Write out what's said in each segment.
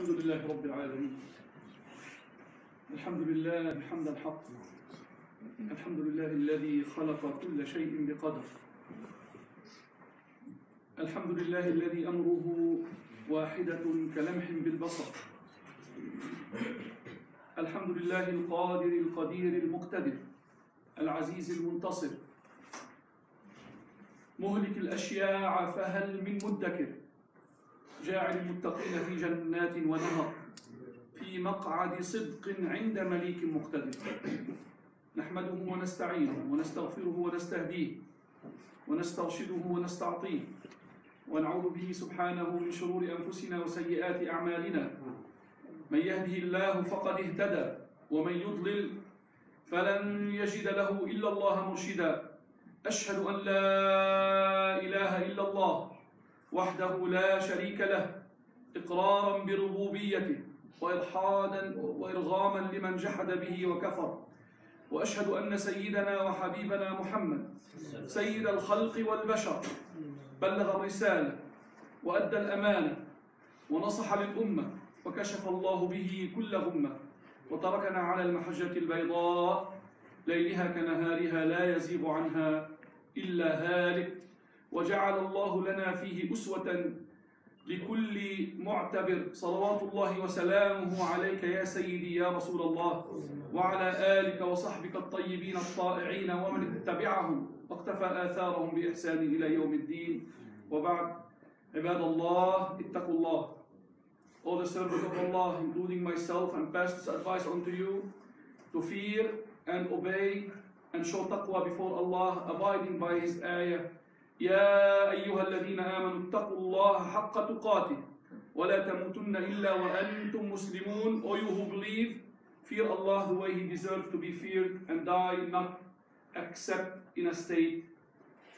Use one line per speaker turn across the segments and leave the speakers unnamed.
الحمد لله رب العالمين. الحمد لله حمدا حق. الحمد لله الذي خلق كل شيء بقدر. الحمد لله الذي أمره واحدة كلمح بالبصر. الحمد لله القادر القدير المقتدر العزيز المنتصر مهلك الأشياع فهل من مدكر جاعل المتقين في جنات ونهر في مقعد صدق عند مليك مقتدر. نحمده ونستعينه ونستغفره ونستهديه ونسترشده ونستعطيه ونعوذ به سبحانه من شرور أنفسنا وسيئات أعمالنا. من يهده الله فقد اهتدى ومن يضلل فلن يجد له إلا الله مرشدا. أشهد أن لا إله إلا الله وحده لا شريك له إقرارا بربوبيته وإلحادا وإرغاما لمن جحد به وكفر. وأشهد أن سيدنا وحبيبنا محمد سيد الخلق والبشر بلغ الرسالة وأدى الأمانة ونصح للأمة وكشف الله به كل غمة وتركنا على المحجة البيضاء ليلها كنهارها لا يزيغ عنها إلا هالك. وجعل الله لنا فيه أسوة لكل معتبر. صلوات الله وسلامه عليك يا سيدي يا رسول الله وعلى آلك وصحبك الطيبين الطائعين ومن اتبعهم واقتفى آثارهم بإحسان إلى يوم الدين. وبعد، عباد الله اتقوا الله. All the servants of Allah, including myself, and pass this advice on to you to fear and obey and show taqwa before Allah, abiding by His ayah. يا أيها الذين آمنوا اتقوا الله حق تقاته ولا تموتن إلا وأنتم مسلمون. O you who believe, fear Allah the way He deserves to be feared and die not except in a state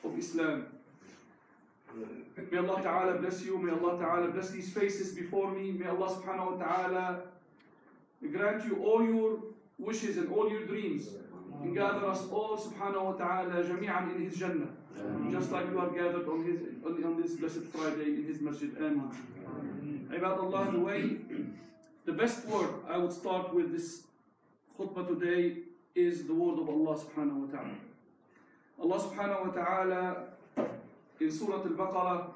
of Islam. May Allah Ta'ala bless you. May Allah Ta'ala bless these faces before me. May Allah Subhanahu wa Ta'ala grant you all your wishes and all your dreams and gather us all Subhanahu wa Ta'ala jami'an in His Jannah, just like you are gathered on this blessed Friday in His Masjid. Amen. Ibadallah, the best word I would start with this khutbah today is the word of Allah Subhanahu wa Ta'ala. Allah Subhanahu wa Ta'ala in Surah Al-Baqarah,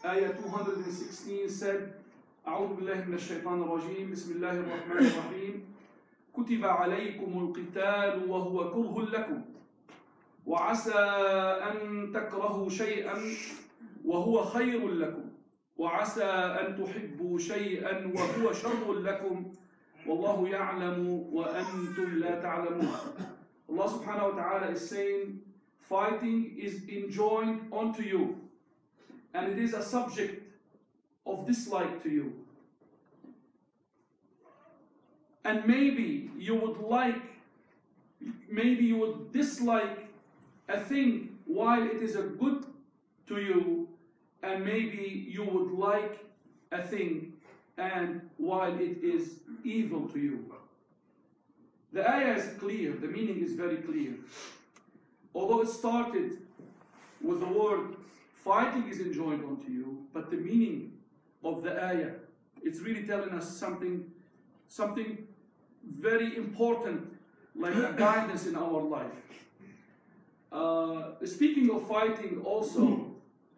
ayah 216 said, أعوذ بالله من الشيطان الرجيم بسم الله الرحمن الرحيم كتب عليكم القتال وهو كره لكم وعسى أن تكرهوا شيئا وهو خير لكم وعسى أن تحبوا شيئا وهو شر لكم والله يعلم وأنتم لا تعلمون. Allah subhanahu wa ta'ala is saying, fighting is enjoined unto you, and it is a subject of dislike to you. And maybe you would dislike a thing while it is a good to you, and maybe you would like a thing and while it is evil to you. The ayah is clear, the meaning is very clear. Although it started with the word fighting is enjoined unto you, but the meaning of the ayah, it's really telling us something very important, like a guidance in our life. Speaking of fighting also,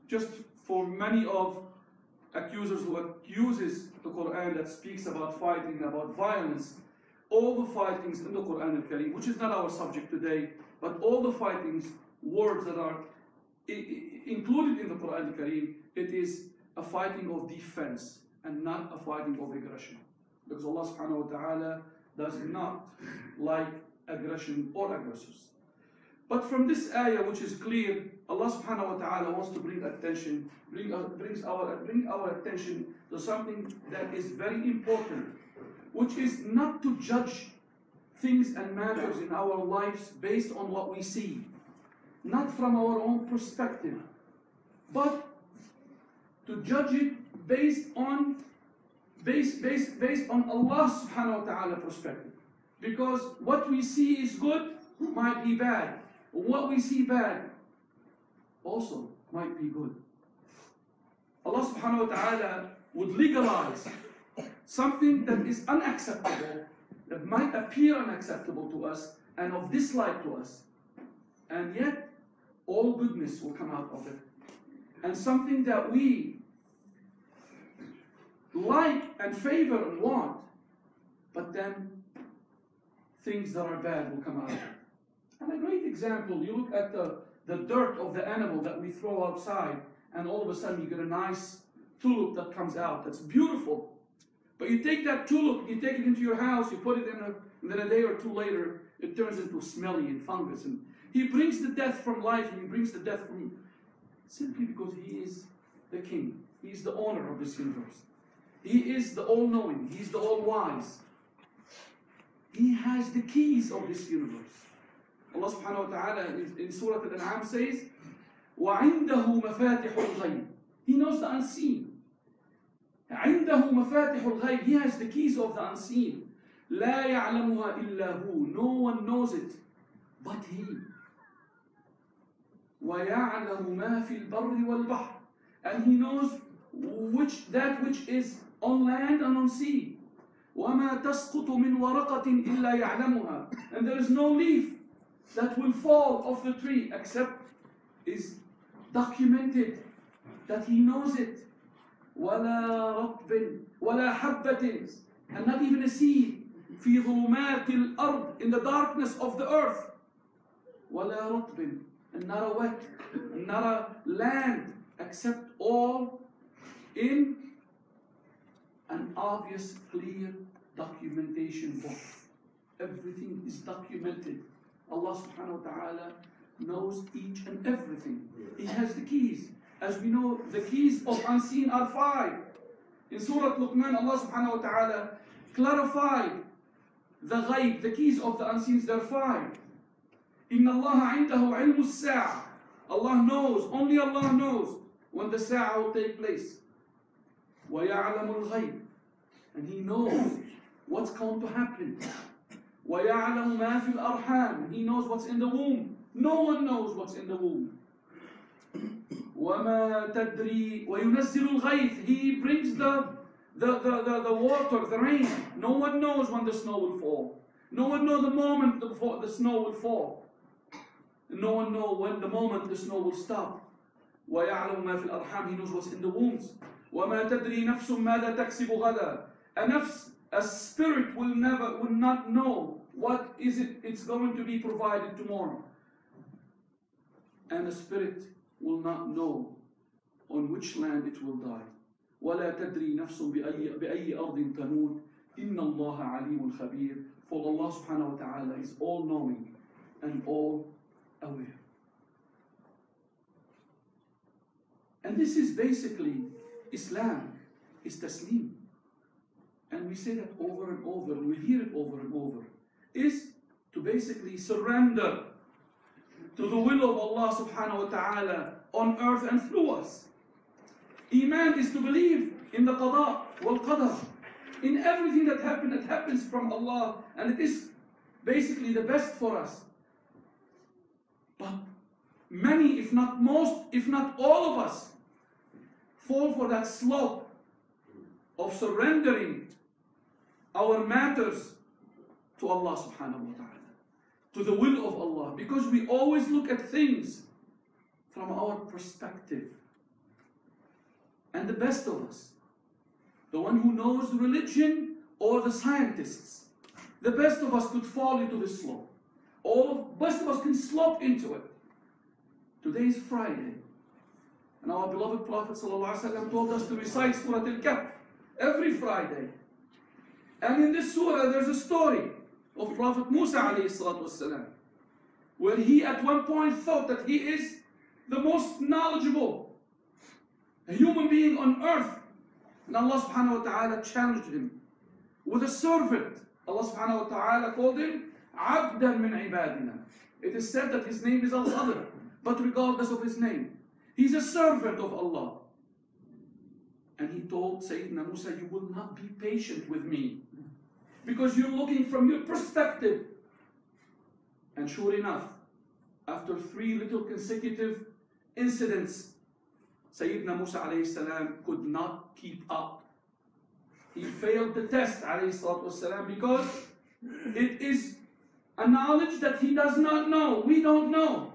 just for many of accusers who accuses the Quran that speaks about fighting, about violence, all the fightings in the Quran al-Karim, which is not our subject today, but all the fightings, words that are included in the Quran al-Karim, it is a fighting of defense and not a fighting of aggression. Because Allah subhanahu wa ta'ala does not like aggression or aggressors. But from this ayah, which is clear, Allah subhanahu wa ta'ala wants to bring our attention to something that is very important, which is not to judge things and matters in our lives based on what we see, not from our own perspective, but to judge it based on Allah subhanahu wa ta'ala perspective. Because what we see is good might be bad. What we see bad also might be good. Allah subhanahu wa ta'ala would legalize something that is unacceptable, that might appear unacceptable to us and of dislike to us, and yet all goodness will come out of it. And something that we like and favor and want, but then things that are bad will come out of it. And a great example, you look at the dirt of the animal that we throw outside, and all of a sudden you get a nice tulip that comes out. That's beautiful. But you take that tulip, you take it into your house, you put it in, and then a day or two later, it turns into smelly and fungus. And he brings the death from life, and he brings the death from simply because he is the king. He is the owner of this universe. He is the all-knowing. He is the all-wise. He has the keys of this universe. Allah subhanahu wa ta'ala in Surah Al-An'am says, وَعِنْدَهُ مَفَاتِحُ الْغَيْبِ. He knows the unseen. عِنْدَهُ مَفَاتِحُ الْغَيْبِ. He has the keys of the unseen. لَا يَعْلَمُهَا إِلَّا هُ. No one knows it but He. وَيَعْلَمُ مَا فِي الْبَرِّ وَالْبَحْرِ. And He knows that which is on land and on sea. وَمَا تَسْقُطُ مِنْ وَرَقَةٍ إِلَّا يَعْلَمُهَا. And there is no leaf that will fall off the tree except is documented that He knows it. وَلَا رَطْبٍ وَلَا حَبَّةٍ. And not even a seed. فِي ظُلُمَاتِ الْأَرْضِ. In the darkness of the earth. وَلَا رَطْبٍ. And not a wet, and not a land, except all in an obvious, clear documentation book. Everything is documented. Allah subhanahu wa ta'ala knows each and everything. He has the keys. As we know, the keys of unseen are 5. In Surah Luqman, Allah subhanahu wa ta'ala clarified the ghaib, the keys of the unseen, there are 5. إِنَّ اللَّهَ عِنْدَهُ عِلْمُ السَّاعَةِ. Allah knows, only Allah knows when the sa'a will take place. وَيَعْلَمُ الْغَيْبِ. And He knows what's going to happen. وَيَعْلَمُ مَا فِي الْأَرْحَامِ. He knows what's in the womb. No one knows what's in the womb. وَمَا تَدْرِي وَيُنَزِّلُ الْغَيْثِ. He brings the water, the rain. No one knows when the snow will fall. No one knows the moment the snow will fall. No one knows when the moment the snow will stop. وَيَعْلَمُ مَا فِي الْأَرْحَامِ. He knows what's in the wombs. وَمَا تَدْرِي نَفْسٌ مَاذَا تَكْسِبُ غَدًا. A spirit will not know what is it's going to be provided tomorrow. And a spirit will not know on which land it will die. وَلَا تَدْرِي نَفْسٌ بِأَيِّ أَرْضٍ تَمُوتُ إِنَّ اللَّهَ عَلِيمٌ خَبِيرٌ. For Allah subhanahu wa ta'ala is all knowing and all aware. And this is basically Islam, is taslim. And we say that over and over, and we hear it over and over, is to basically surrender to the will of Allah subhanahu wa ta'ala on earth and through us. Iman is to believe in the qada wal qadar. In everything that happens from Allah, and it is basically the best for us. But many, if not most, if not all of us, fall for that slope of surrendering our matters to Allah subhanahu wa ta'ala, to the will of Allah, because we always look at things from our perspective. And the best of us, the one who knows religion or the scientists, the best of us could fall into this slope. Best of us can slope into it. Today is Friday, and our beloved Prophet ﷺ told us to recite Surah Al-Kahf every Friday. And in this surah there's a story of Prophet Musa ﷺ, where he at one point thought that he is the most knowledgeable human being on earth. And Allah subhanahu wa ta'ala challenged him with a servant. Allah subhanahu wa ta'ala called him Abdan min ibadina. It is said that his name is Al-Khadr, but regardless of his name, he's a servant of Allah. And he told Sayyidina Musa, you will not be patient with me because you're looking from your perspective. And sure enough, after 3 little consecutive incidents, Sayyidina Musa alayhi salam could not keep up. He failed the test, alayhi salatu wasalam, because it is a knowledge that he does not know. We don't know.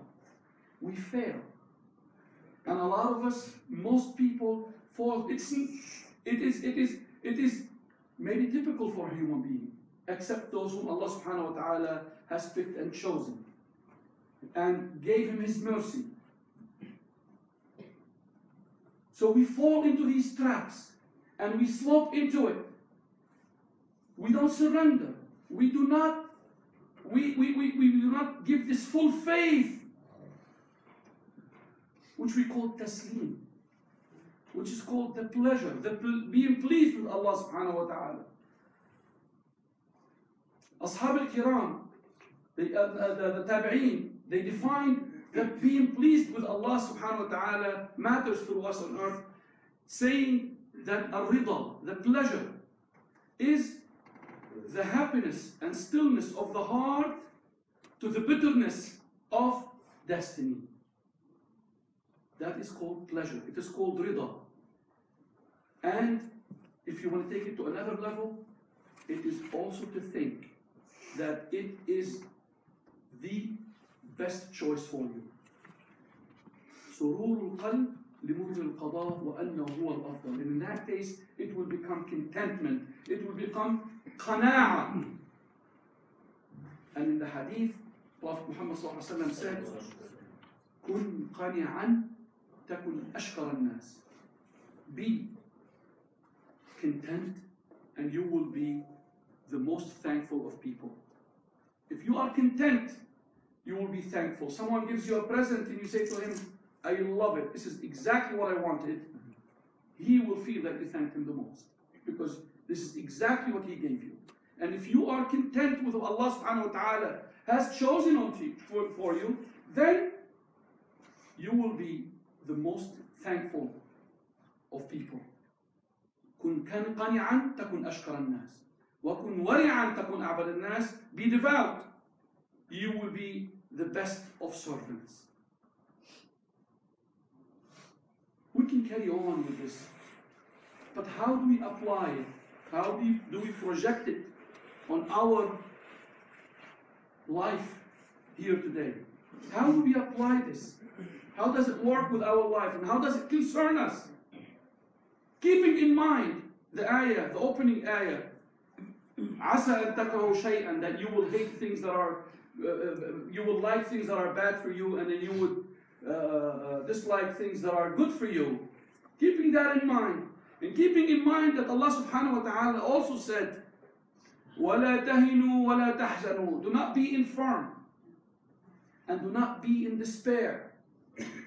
We fail. And a lot of us, most people fall. It is maybe typical for a human being, except those whom Allah subhanahu wa ta'ala has picked and chosen and gave him his mercy. So we fall into these traps and we slope into it. We don't surrender. We do not give this full faith, which we call taslim, which is called the pleasure, being pleased with Allah subhanahu wa ta'ala. Ashab al-kiram, the tabi'een, they defined that being pleased with Allah subhanahu wa ta'ala matters for us on earth, saying that ar-rida, the pleasure, is the happiness and stillness of the heart to the bitterness of destiny. That is called pleasure. It is called rida. And if you want to take it to another level, it is also to think that it is the best choice for you. سرور القلب لمر القضاء وأنه هو الأفضل. And in that case, it will become contentment. It will become qana'a. And in the hadith, Prophet Muhammad said, كن قنعا تكن أشكر الناس. Be content and you will be the most thankful of people. If you are content, you will be thankful. Someone gives you a present and you say to him, I love it. This is exactly what I wanted. He will feel that you thanked him the most, because this is exactly what he gave you. And if you are content with what Allah subhanahu wa ta'ala has chosen for you, then you will be the most thankful of people. كن قنعا تكن أشكر الناس وكن ورعا تكن أعبد الناس. Be devout. You will be the best of servants. We can carry on with this, but how do we apply it? How do we project it on our life here today? How do we apply this? How does it work with our life, and how does it concern us? Keeping in mind the ayah, the opening ayah, عَسَىٰ أَن تَكْرَهُ شَيْئًا, that you will hate things that are, you will like things that are bad for you, and then you would dislike things that are good for you. Keeping that in mind, and keeping in mind that Allah subhanahu wa ta'ala also said, وَلَا تَهِنُوا وَلَا تَحْزَنُوا, do not be infirm, and do not be in despair.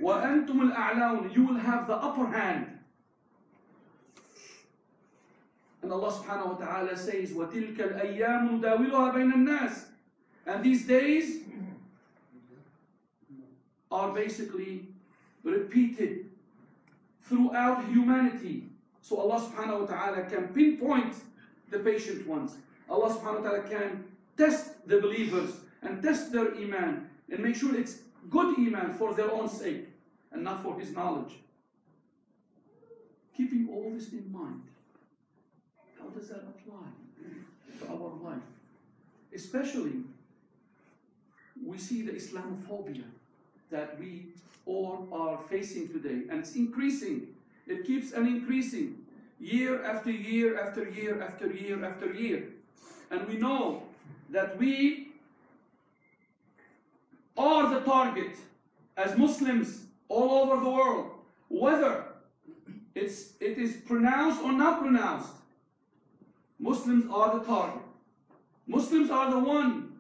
وَأَنْتُمُ الْأَعْلَوْنَ, you will have the upper hand. And Allah subhanahu wa ta'ala says, وَتِلْكَ الْأَيَّامُ نُدَاوِلُهَا بَيْنَ النَّاسِ, and these days are basically repeated throughout humanity. So Allah subhanahu wa ta'ala can pinpoint the patient ones. Allah subhanahu wa ta'ala can test the believers and test their iman and make sure it's good iman for their own sake and not for His knowledge. Keeping all this in mind, how does that apply to our life? Especially, we see the Islamophobia that we all are facing today, and it's increasing. It keeps on increasing year after year after year after year after year. And we know that we are the target as Muslims all over the world, whether it is pronounced or not pronounced. Muslims are the target. Muslims are the one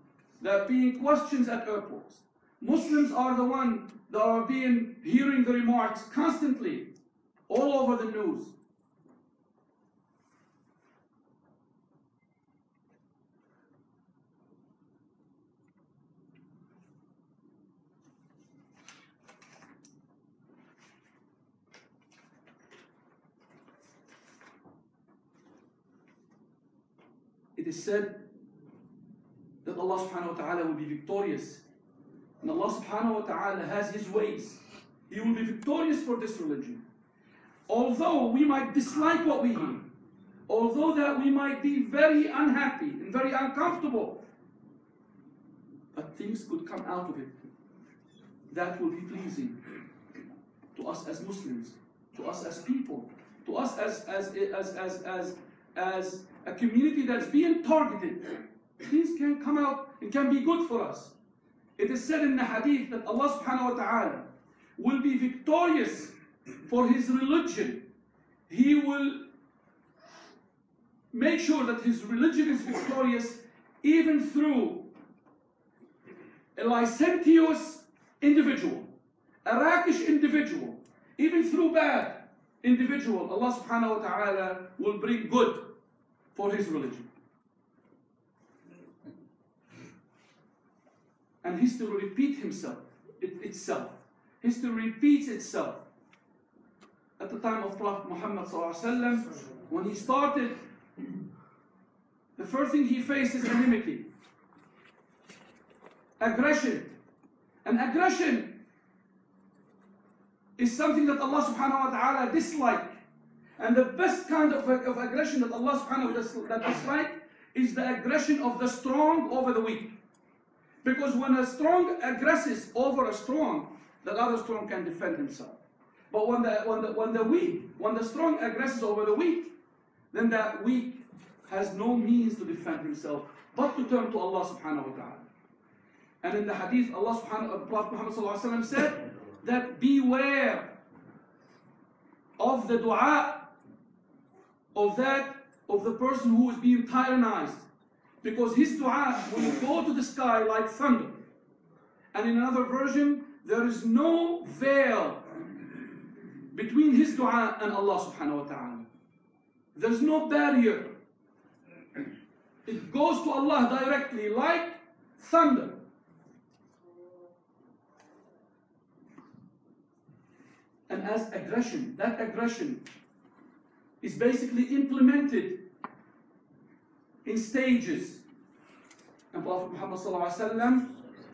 that are being questioned at airports. Muslims are the one that are hearing the remarks constantly all over the news. It is said that Allah subhanahu wa ta'ala will be victorious. And Allah subhanahu wa ta'ala has His ways. He will be victorious for this religion. Although we might dislike what we hear, although that we might be very unhappy and very uncomfortable, but things could come out of it that will be pleasing to us as Muslims, to us as people, to us as a community that's being targeted. Things can come out and can be good for us. It is said in the hadith that Allah subhanahu wa ta'ala will be victorious for His religion. He will make sure that His religion is victorious even through a licentious individual, a rakish individual, even through bad individual. Allah subhanahu wa ta'ala will bring good for His religion. And history repeats itself. History repeats itself. At the time of Prophet Muhammad ﷺ, when he started, the first thing he faced is enmity, aggression. And aggression is something that Allah subhanahu wa ta'ala dislikes. And the best kind of aggression that Allah subhanahu wa ta'ala dislikes is the aggression of the strong over the weak. Because when a strong aggresses over a strong, the other strong can defend himself. But when the strong aggresses over the weak, then that weak has no means to defend himself but to turn to Allah subhanahu wa ta'ala. And in the hadith, Prophet Muhammad sallallahu alaihi wasallam said that beware of the dua of the person who is being tyrannized, because his dua will go to the sky like thunder. And in another version, there is no veil between his dua and Allah subhanahu wa ta'ala. There's no barrier. It goes to Allah directly like thunder. And as aggression, that aggression is basically implemented in stages. And Prophet Muhammad ﷺ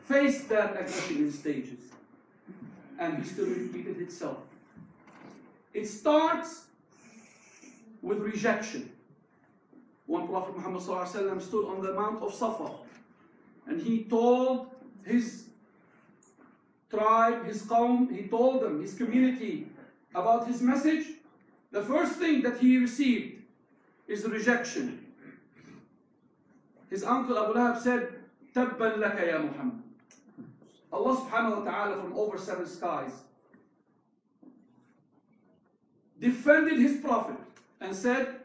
faced that aggression in stages. And history repeated itself. It starts with rejection. When Prophet Muhammad ﷺ stood on the Mount of Safa and he told his tribe, his qawm, he told them, his community, about his message, the first thing that he received is rejection. His uncle Abu Lahab said, Tabban laka ya Muhammad. Allah subhanahu wa ta'ala from over 7 skies defended his prophet and said,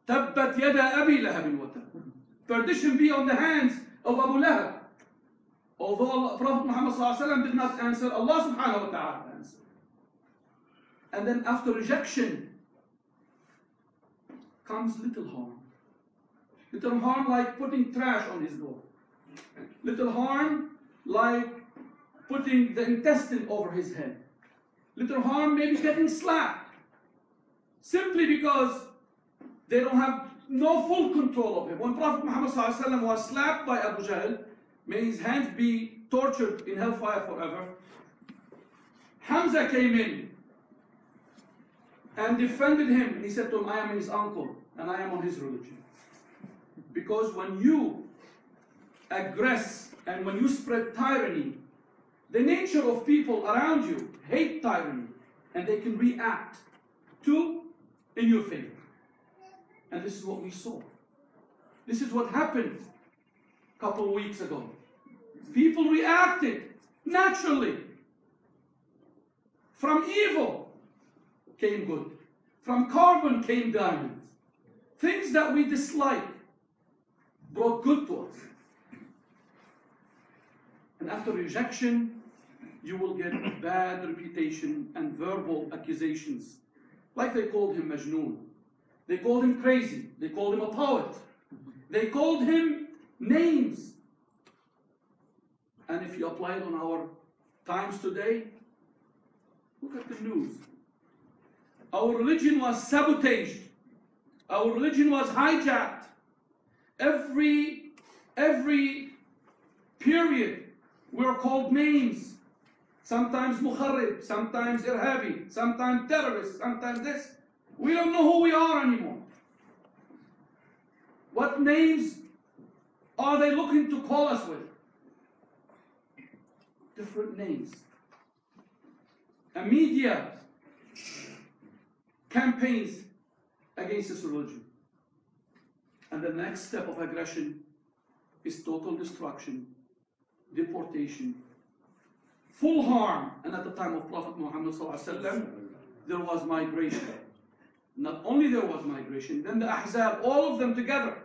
Tabbat yada Abi Lahabin wa tab. Perdition be on the hands of Abu Lahab. Although Prophet Muhammad ﷺ did not answer, Allah subhanahu wa ta'ala answered. And then after rejection comes little harm. Little harm like putting trash on his door. Little harm like putting the intestine over his head. Little harm maybe getting slapped. Simply because they don't have no full control of him. When Prophet Muhammad ﷺ was slapped by Abu Jahl, may his hands be tortured in hellfire forever, Hamza came in and defended him. And he said to him, I am his uncle and I am on his religion. Because when you aggress and when you spread tyranny, the nature of people around you hate tyranny and they can react to in your favor. And this is what we saw. This is what happened a couple of weeks ago. People reacted naturally. From evil came good. From carbon came diamond. Things that we dislike brought good to us. And after rejection, you will get bad reputation and verbal accusations. Like they called him Majnoon. They called him crazy. They called him a poet. They called him names. And if you apply it on our times today, look at the news. Our religion was sabotaged. Our religion was hijacked. Every period we're called names. Sometimes mukharrib, sometimes irhabi, sometimes terrorist, sometimes this. We don't know who we are anymore. What names are they looking to call us with? Different names. A media campaigns against this religion. And the next step of aggression is total destruction, deportation, full harm. And at the time of Prophet Muhammad ﷺ, there was migration. Not only there was migration, then the Ahzab, all of them together,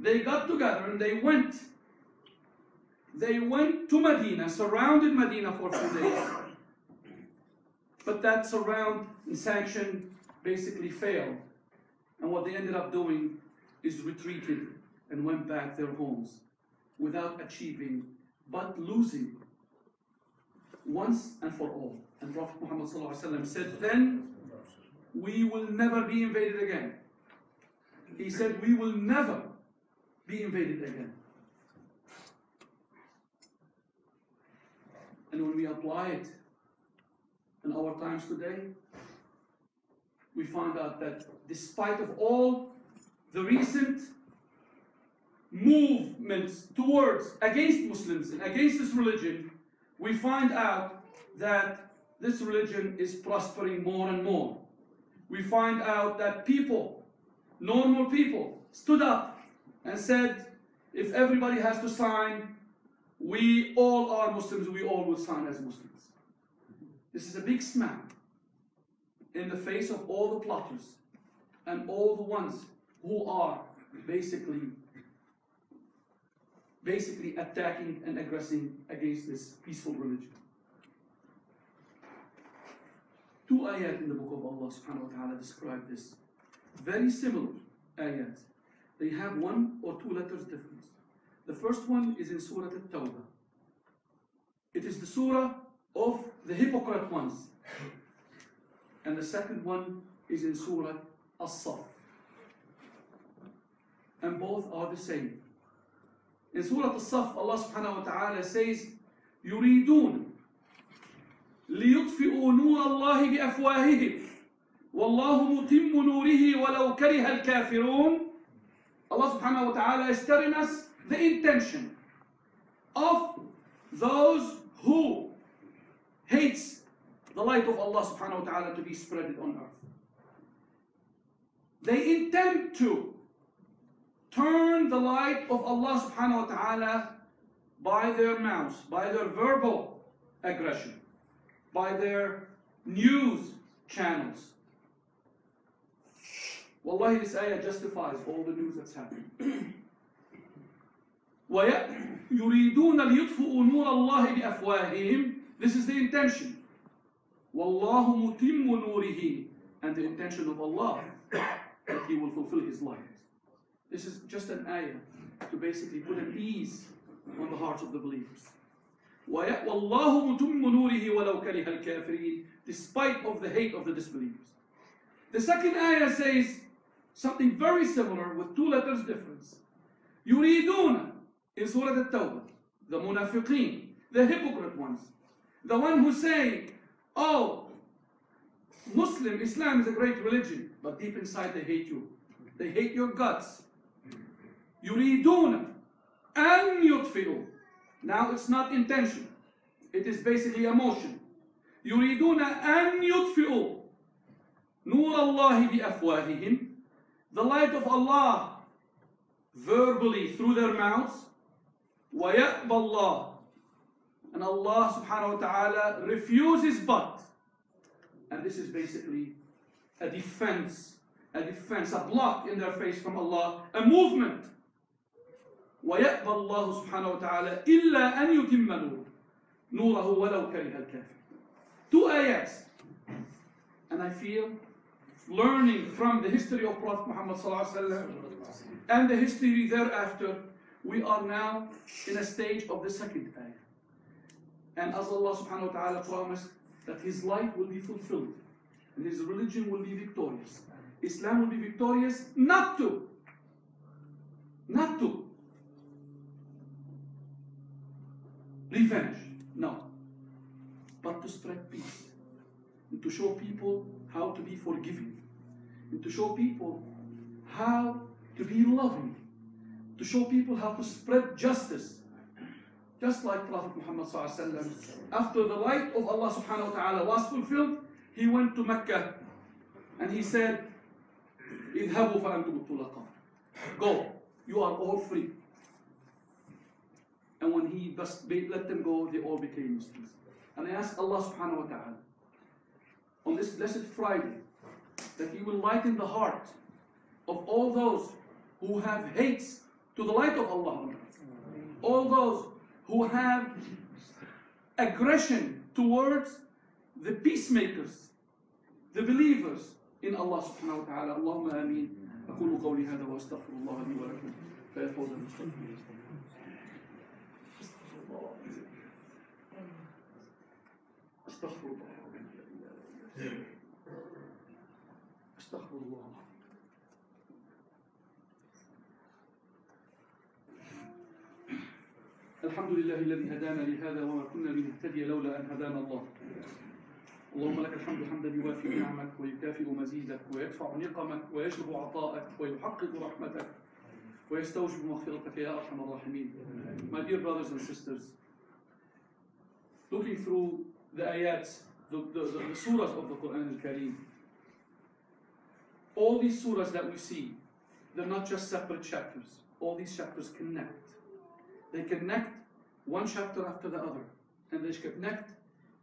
they got together and they went to Medina, surrounded Medina for 2 days. But that surround and sanction basically failed. And what they ended up doing is retreated and went back their homes without achieving, but losing once and for all. And Prophet Muhammad ﷺ said, then we will never be invaded again. He said, we will never be invaded again. And when we apply it in our times today, we find out that despite of all the recent movements towards against Muslims and against this religion, we find out that this religion is prospering more and more. We find out that people, normal people, stood up and said, if everybody has to sign, we all are Muslims, we all will sign as Muslims. This is a big smack in the face of all the plotters and all the ones who are basically attacking and aggressing against this peaceful religion. 2 ayat in the book of Allah subhanahu wa ta'ala describe this. Very similar ayat. They have 1 or 2 letters difference. The first one is in Surah At-Tawbah. It is the surah of the hypocrite ones. And the second one is in Surah As-Saff. And both are the same. In Surah As-Saff, Allah subhanahu wa ta'ala says, يُرِيدُونَ لِيُطْفِئُوا نُورَ اللَّهِ بِأَفْوَاهِهِمْ وَاللَّهُ مُتِمُّ نُورِهِ وَلَوْ كَرِهَ الْكَافِرُونَ. Allah subhanahu wa ta'ala is telling us the intention of those who hates the light of Allah subhanahu wa ta'ala to be spread on earth. They intend to turn the light of Allah subhanahu wa ta'ala by their mouths, by their verbal aggression, by their news channels. Wallahi, this ayah justifies all the news that's happening. يُرِيدُونَ لِيُطْفِئُوا نُورَ اللَّهِ بِأَفْوَاهِهِمْ. This is the intention. وَاللَّهُ مُتِمُّ نُورِهِ. And the intention of Allah, that He will fulfill His light. This is just an ayah to basically put an ease on the hearts of the believers. وَاللَّهُ مُتِمُّ نُورِهِ وَلَوْ كَرِهَ الْكَافِرِينَ. Despite of the hate of the disbelievers. The second ayah says something very similar with 2 letters difference. يُرِيدُونَ in Surah At-Tawbah, the munafiqeen, the hypocrite ones, the one who say, oh, Islam is a great religion, but deep inside they hate you. They hate your guts. يُرِيدُونَ أَن يُطْفِئُوا. Now it's not intention. It is basically emotion. يُرِيدُونَ أَن يُطْفِئُوا نُورَ اللَّهِ بِأَفْوَاهِهِمْ. The light of Allah verbally through their mouths. وَيَأْبَى اللَّهُ. And Allah subhanahu wa ta'ala refuses but. And this is basically a defense, a block in their face from Allah, a movement. وَيَأْبَى اللَّهُ سُبْحَانَهُ وَتَعَالَى إِلَّا أَن يُتِمَّ نُورَهُ وَلَوْ كَرِهَ الْكَافِرُونَ. 2 ayats. And I feel, learning from the history of Prophet Muhammad ﷺ and the history thereafter, we are now in a stage of the second ayah. And as Allah subhanahu wa ta'ala promised that His light will be fulfilled and His religion will be victorious. Islam will be victorious not to revenge, no, but to spread peace and to show people how to be forgiving and to show people how to be loving to show people how to spread justice. Just like Prophet Muhammad ﷺ, after the light of Allah subhanahu wa ta'ala was fulfilled, he went to Mecca and he said, اذهبوا فأنتم الطلقاء. Go, you are all free. And when he let them go, they all became Muslims. And I ask Allah subhanahu wa ta'ala, on this blessed Friday, that He will lighten the heart of all those who have hates to the light of Allah. All those who have aggression towards the peacemakers, the believers in Allah subhanahu wa ta'ala. Allahumma ameen. أقول قولي هذا وأستغفر الله لي ولكم فيا فوز المستغفرين. أستغفر الله. أستغفر الله. الحمد لله الذي هدانا لهذا وما كنا لنهتدي لولا أن هدانا الله. اللهم لك الحمد حمدا يوافي نعمك ويكافئ مزيدك ويدفع نقمك ويجلب عطاءك ويحقق رحمتك ويستوجب مغفرتك يا أرحم الراحمين. My dear brothers and sisters, looking through the ayats, the surahs of the Quran al-Kareem, all these surahs that we see, they're not just separate chapters. All these chapters connect. They connect one chapter after the other, and they connect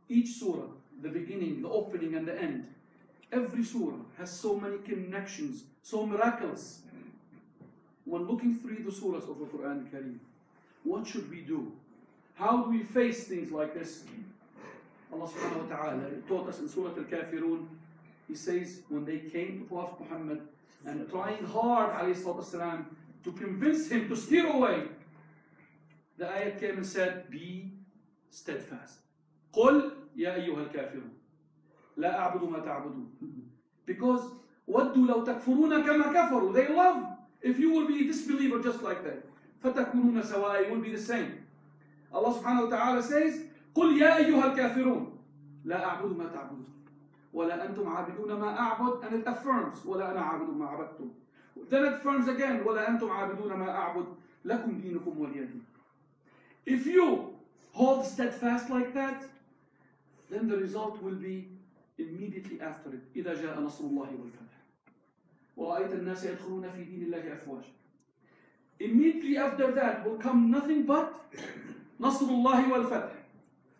each surah, the beginning, the opening, and the end. Every surah has so many connections, so miraculous. When looking through the surahs of the Quran al-Kareem, what should we do? How do we face things like this? Allah subhanahu wa ta'ala taught us in Surah Al-Kafirun. He says, when they came to Prophet Muhammad and trying hard, alayhi salatu wasalam, to convince him to steer away, the ayat came and said, be steadfast. قُلْ يَا أَيُّهَا الْكَافِرُونَ لَا أَعْبُدُ مَا تَعْبُدُونَ. Because وَدُّوا لَوْ تَكْفُرُونَ كَمَا كَفَرُوا. They love if you will be a disbeliever just like that. فَتَكُونُونَ سَوَاءً. You will be the same. Allah subhanahu wa ta'ala says, قُلْ يَا أَيُّهَا الْكَافِرُونَ لَا أَعْبُدُ مَا تَعْبُدُونَ وَلَا أَنْتُمْ عَابِدُونَ مَا أَعْبُدُ. And it affirms, وَلَا أَنَا عَابِدُ مَا عَبَدتُمْ. Then it affirms again, وَلَا أَنْتُمْ عَابِدُونَ مَا أَعْبُدُ لَكُمْ دِينُكُمْ وَلِيَ دِينِ. If you hold steadfast like that, then the result will be immediately after it. إِذَا جَاءَ نَصْرُ اللَّهِ وَالْفَتْحُ وَرَأَيْتَ النَّاسَ يَدْخُلُونَ فِي دِينِ اللَّهِ أَفْوَاجًا. Immediately after that will come nothing but نَصْرُ اللَّهِ وَالْفَتْحُ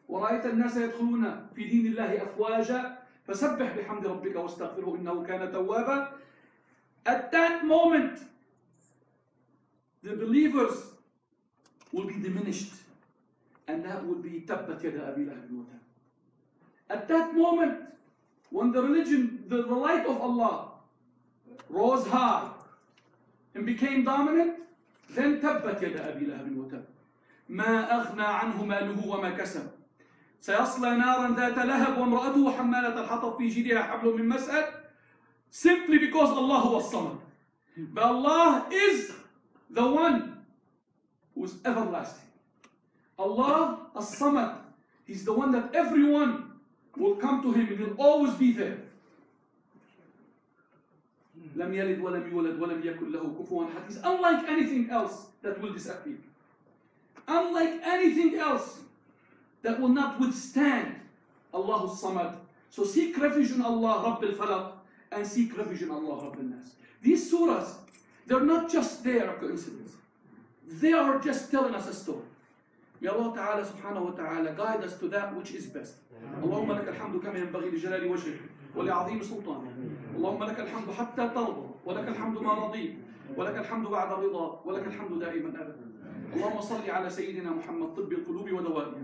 وَرَأَيْتَ النَّاسَ يَدْخُلُونَ فِي دِينِ اللَّهِ أَفْوَاجًا فَسَبِّحْ بِحَمْدِ رَبِّكَ وَاسْتَغْفِرْهُ إِنَّهُ كَانَ تَوَّابًا. At that moment, the believers will be diminished, and that will be تَبَّتْ يَدَ أَبِي لَهَبٍ وَتَبَّ. At that moment, when the religion, the light of Allah rose high and became dominant, then تَبَّتْ يَدَ أَبِي لَهَبٍ وَتَبَّ ما أغنى عنه ماله وما كسب سيصلى نارا ذات لهب وامرأته حمالة الحطب في جيدها حبل من مسد. Simply because Allah was Samad. But Allah is the one who is everlasting. Allah as-Samad. He's the one that everyone will come to Him and He'll always be there. لم يلد ولم يولد ولم يكن له كفوا أحد. He's unlike anything else that will disappear. Unlike anything else that will not withstand Allah as-Samad. So seek refuge in Allah Rabb al-Falaq and seek refuge in Allah Rabb al-Nas. These surahs, they're not just there a coincidence. They are just telling us a story. May Allah Ta'ala subhanahu wa ta'ala guide us to that which is best. اللهم لك الحمد كما ينبغي لجلال وجهك ولعظيم سلطانك. اللهم لك الحمد حتى ترضى ولك الحمد ما رضيت ولك الحمد بعد الرضا ولك الحمد دائما أبدا. اللهم صل على سيدنا محمد طب القلوب ودوائها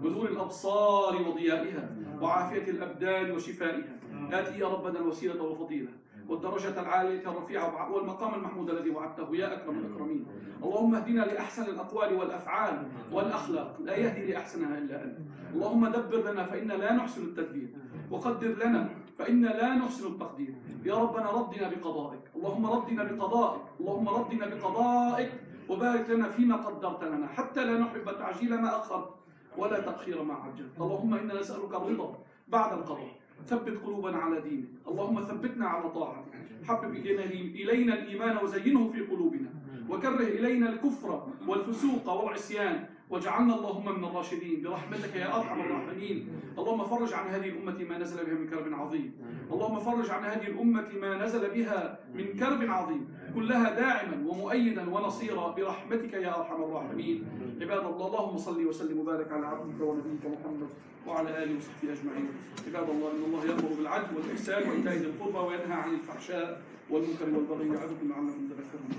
ونور الأبصار وضيائها وعافية الأبدان وشفائها. آتي يا ربنا الوسيلة والفضيلة والدرجة العالية الرفيعة والمقام المحمود الذي وعدته يا أكرم الأكرمين. اللهم اهدنا لأحسن الأقوال والأفعال والأخلاق لا يهدي لأحسنها إلا أنت. اللهم دبر لنا فإنا لا نحسن التدبير وقدر لنا فإنا لا نحسن التقدير. يا ربنا ردنا بقضائك. اللهم ردنا بقضائك. اللهم ردنا بقضائك وبارك لنا فيما قدرت لنا حتى لا نحب تعجيل ما أخرت ولا تأخير ما عجلت. اللهم إنا نسألك الرضا بعد القضاء. ثبت قلوبنا على دينك. اللهم ثبتنا على طاعتك. حبب إلينا الإيمان وزينه في قلوبنا وكره إلينا الكفر والفسوق والعصيان، واجعلنا اللهم من الراشدين برحمتك يا أرحم الراحمين. اللهم فرج عن هذه الأمة ما نزل بها من كرب عظيم، اللهم فرج عن هذه الأمة ما نزل بها من كرب عظيم، كلها داعما ومؤيدا ونصيرا برحمتك يا أرحم الراحمين. عباد الله، اللهم صل وسلم وبارك على عبدك ونبيك محمد وعلى آله وصحبه أجمعين. عباد الله، إن الله يأمر بالعدل والإحسان وإيتاء ذي القربى وينهى عن الفحشاء والمنكر والبغي يعظكم لعلكم تذكرون.